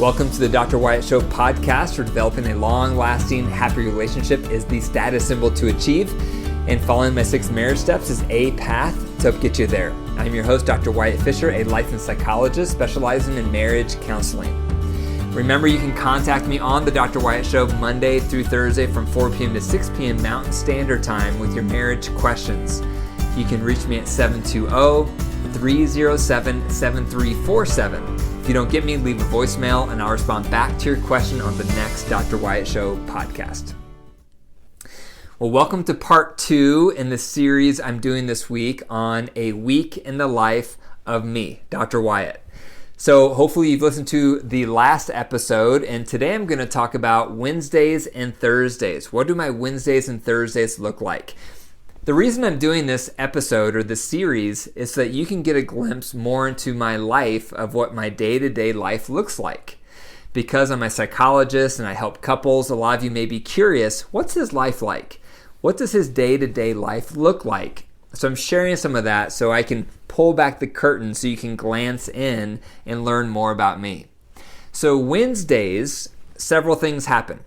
Welcome to the Dr. Wyatt Show podcast, where developing a long-lasting, happy relationship is the status symbol to achieve, and following my 6 marriage steps is a path to help get you there. I'm your host, Dr. Wyatt Fisher, a licensed psychologist specializing in marriage counseling. Remember, you can contact me on the Dr. Wyatt Show Monday through Thursday from 4 p.m. to 6 p.m. Mountain Standard Time with your marriage questions. You can reach me at 720-307-7347. If you don't get me, leave a voicemail and I'll respond back to your question on the next Dr. Wyatt Show podcast. Well, welcome to part 2 in the series I'm doing this week on a week in the life of me, Dr. Wyatt. So hopefully you've listened to the last episode, and today I'm going to talk about Wednesdays and Thursdays. What do my Wednesdays and Thursdays look like? The reason I'm doing this episode or this series is so that you can get a glimpse more into my life of what my day-to-day life looks like. Because I'm a psychologist and I help couples, a lot of you may be curious, what's his life like? What does his day-to-day life look like? So I'm sharing some of that so I can pull back the curtain so you can glance in and learn more about me. So Wednesdays, several things happen.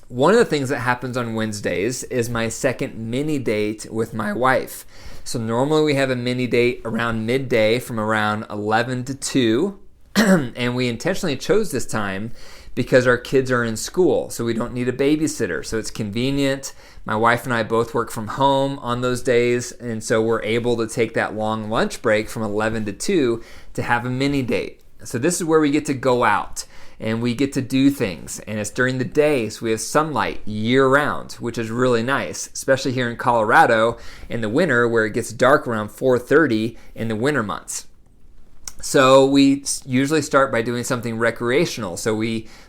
One of the things that happens on Wednesdays is my second mini date with my wife. So normally we have a mini date around midday from around 11 to 2. And we intentionally chose this time because our kids are in school, so we don't need a babysitter. So it's convenient. My wife and I both work from home on those days, and so we're able to take that long lunch break from 11 to 2 to have a mini date. So this is where we get to go out and we get to do things, and it's during the day, so we have sunlight year-round, which is really nice, especially here in Colorado in the winter where it gets dark around 4:30 in the winter months. So we usually start by doing something recreational. So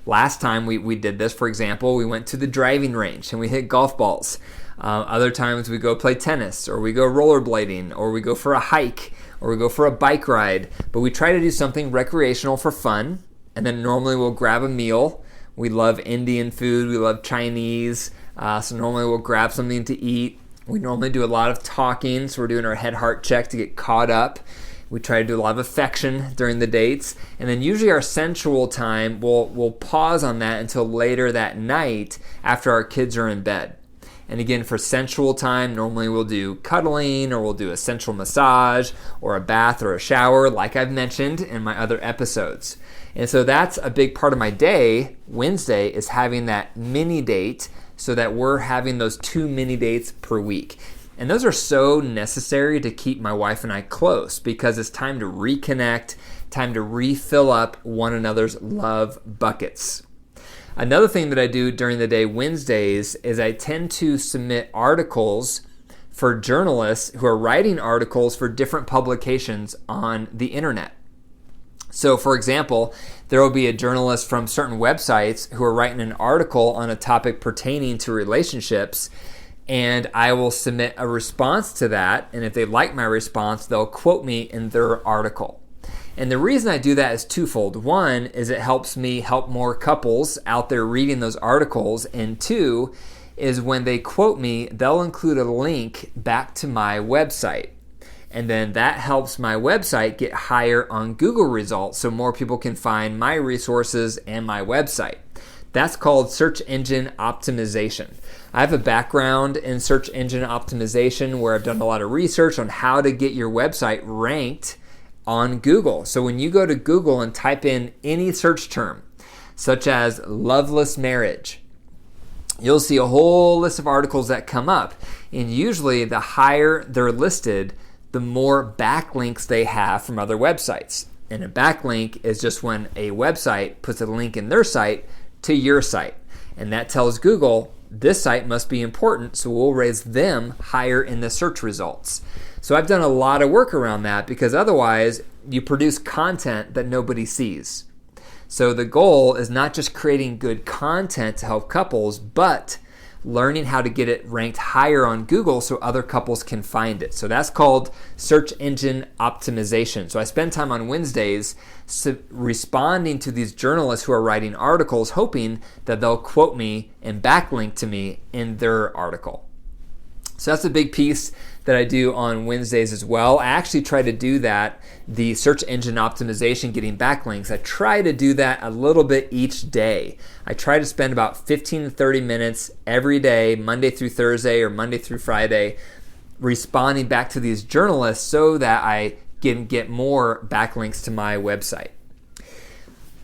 last time we did this, for example, we went to the driving range and we hit golf balls. Other times we go play tennis, or we go rollerblading, or we go for a hike, or we go for a bike ride. But we try to do something recreational for fun. And then normally we'll grab a meal. We love Indian food. We love Chinese. So normally we'll grab something to eat. We normally do a lot of talking. So we're doing our head-heart check to get caught up. We try to do a lot of affection during the dates. And then usually our sensual time, we'll pause on that until later that night after our kids are in bed. And again, for sensual time, normally we'll do cuddling, or we'll do a sensual massage, or a bath, or a shower, like I've mentioned in my other episodes. And so that's a big part of my day. Wednesday is having that mini date so that we're having those 2 mini dates per week. And those are so necessary to keep my wife and I close because it's time to reconnect, time to refill up one another's love buckets. Another thing that I do during the day Wednesdays is I tend to submit articles for journalists who are writing articles for different publications on the internet. So, for example, there will be a journalist from certain websites who are writing an article on a topic pertaining to relationships, and I will submit a response to that, and if they like my response, they'll quote me in their article. And the reason I do that is twofold. One is it helps me help more couples out there reading those articles, and 2 is when they quote me, they'll include a link back to my website. And then that helps my website get higher on Google results so more people can find my resources and my website. That's called search engine optimization. I have a background in search engine optimization where I've done a lot of research on how to get your website ranked on Google. So when you go to Google and type in any search term, such as loveless marriage, you'll see a whole list of articles that come up. And usually the higher they're listed, the more backlinks they have from other websites. And a backlink is just when a website puts a link in their site to your site. And that tells Google, this site must be important, so we'll raise them higher in the search results. So I've done a lot of work around that because otherwise you produce content that nobody sees. So the goal is not just creating good content to help couples, but learning how to get it ranked higher on Google so other couples can find it. So that's called search engine optimization. So I spend time on Wednesdays responding to these journalists who are writing articles, hoping that they'll quote me and backlink to me in their article. So that's a big piece that I do on Wednesdays as well. I actually try to do that, the search engine optimization, getting backlinks. I try to do that a little bit each day. I try to spend about 15 to 30 minutes every day, Monday through Thursday or Monday through Friday, responding back to these journalists so that I can get more backlinks to my website.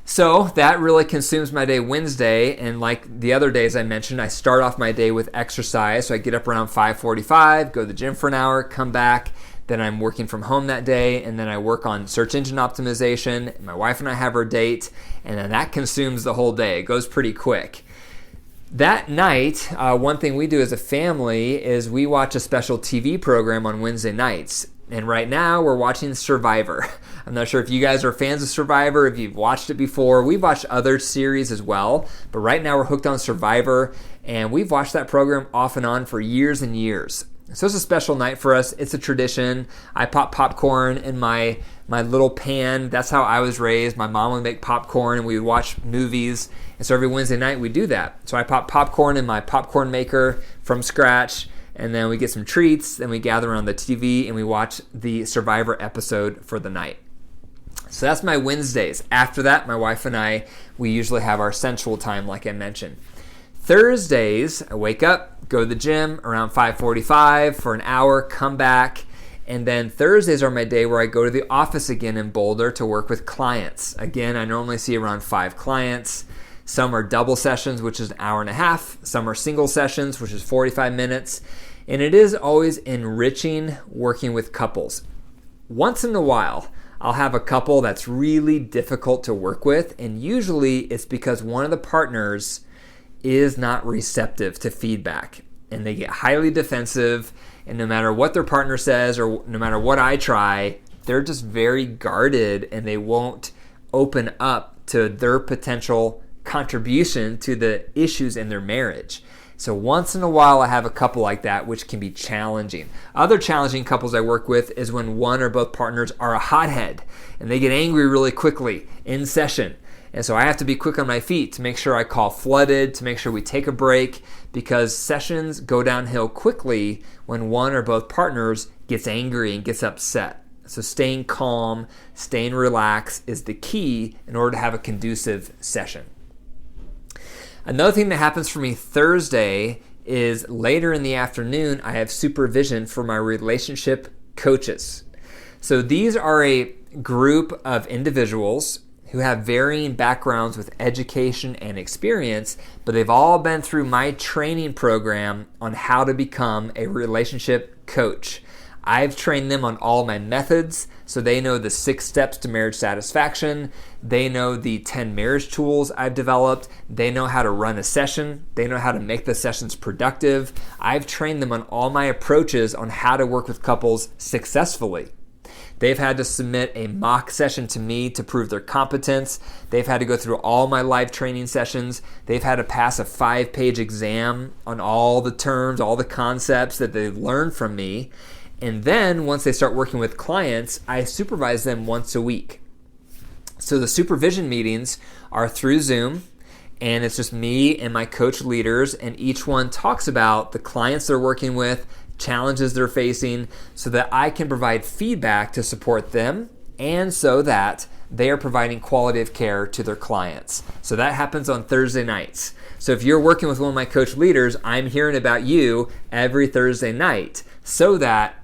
So that really consumes my day Wednesday, and like the other days I mentioned, I start off my day with exercise. So I get up around 5:45, go to the gym for an hour, come back, then I'm working from home that day, and then I work on search engine optimization. My wife and I have our date, and then that consumes the whole day. It goes pretty quick. That night, one thing we do as a family is we watch a special TV program on Wednesday nights. And right now we're watching Survivor. I'm not sure if you guys are fans of Survivor, if you've watched it before. We've watched other series as well, but right now we're hooked on Survivor, and we've watched that program off and on for years and years. So it's a special night for us. It's a tradition. I pop popcorn in my little pan. That's how I was raised. My mom would make popcorn and we would watch movies. And so every Wednesday night we do that. So I pop popcorn in my popcorn maker from scratch, and then we get some treats, and we gather around the TV and we watch the Survivor episode for the night. So that's my Wednesdays. After that, my wife and I, we usually have our sensual time like I mentioned. Thursdays, I wake up, go to the gym around 5:45 for an hour, come back, and then Thursdays are my day where I go to the office again in Boulder to work with clients. Again, I normally see around 5 clients. Some are double sessions, which is an hour and a half. Some are single sessions, which is 45 minutes. And it is always enriching working with couples. Once in a while, I'll have a couple that's really difficult to work with, and usually it's because one of the partners is not receptive to feedback, and they get highly defensive, and no matter what their partner says or no matter what I try, they're just very guarded and they won't open up to their potential contribution to the issues in their marriage. So once in a while I have a couple like that, which can be challenging. Other challenging couples I work with is when one or both partners are a hothead and they get angry really quickly in session. And so I have to be quick on my feet to make sure I call flooded, to make sure we take a break, because sessions go downhill quickly when one or both partners gets angry and gets upset. So staying calm, staying relaxed is the key in order to have a conducive session. Another thing that happens for me Thursday is later in the afternoon, I have supervision for my relationship coaches. So these are a group of individuals who have varying backgrounds with education and experience, but they've all been through my training program on how to become a relationship coach. I've trained them on all my methods, so they know the 6 steps to marriage satisfaction. They know the 10 marriage tools I've developed. They know how to run a session. They know how to make the sessions productive. I've trained them on all my approaches on how to work with couples successfully. They've had to submit a mock session to me to prove their competence. They've had to go through all my live training sessions. They've had to pass a 5-page exam on all the terms, all the concepts that they've learned from me. And then once they start working with clients, I supervise them once a week. So the supervision meetings are through Zoom, and it's just me and my coach leaders, and each one talks about the clients they're working with, challenges they're facing, so that I can provide feedback to support them and so that they are providing quality of care to their clients. So that happens on Thursday nights. So if you're working with one of my coach leaders, I'm hearing about you every Thursday night so that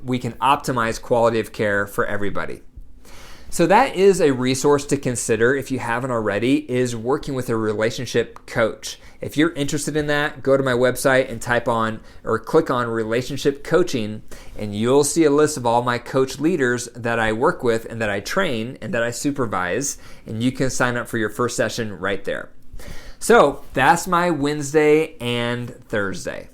we can optimize quality of care for everybody. So that is a resource to consider if you haven't already, is working with a relationship coach. If you're interested in that, go to my website and type on or click on relationship coaching, and you'll see a list of all my coach leaders that I work with and that I train and that I supervise, and you can sign up for your first session right there. So that's my Wednesday and Thursday.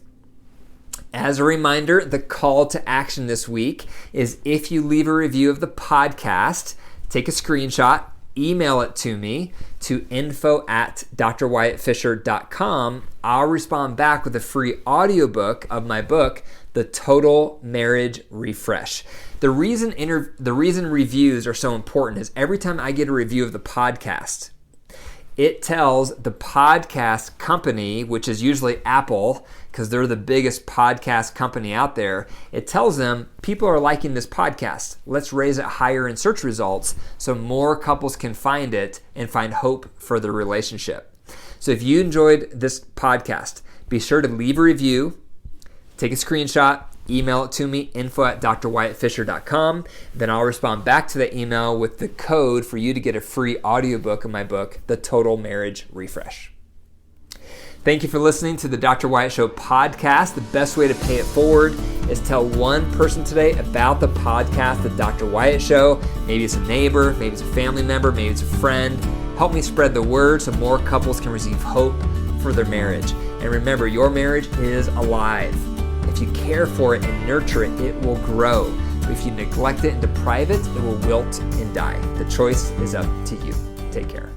As a reminder, the call to action this week is if you leave a review of the podcast, take a screenshot, email it to me to info@drwyattfisher.com. I'll respond back with a free audiobook of my book, The Total Marriage Refresh. The reason reviews are so important is every time I get a review of the podcast, it tells the podcast company, which is usually Apple, because they're the biggest podcast company out there, it tells them people are liking this podcast. Let's raise it higher in search results so more couples can find it and find hope for their relationship. So if you enjoyed this podcast, be sure to leave a review, take a screenshot, email it to me, info@drwyattfisher.com. Then I'll respond back to that email with the code for you to get a free audiobook of my book, The Total Marriage Refresh. Thank you for listening to the Dr. Wyatt Show podcast. The best way to pay it forward is tell one person today about the podcast, The Dr. Wyatt Show. Maybe it's a neighbor, maybe it's a family member, maybe it's a friend. Help me spread the word so more couples can receive hope for their marriage. And remember, your marriage is alive. If you care for it and nurture it, it will grow. But if you neglect it and deprive it, it will wilt and die. The choice is up to you. Take care.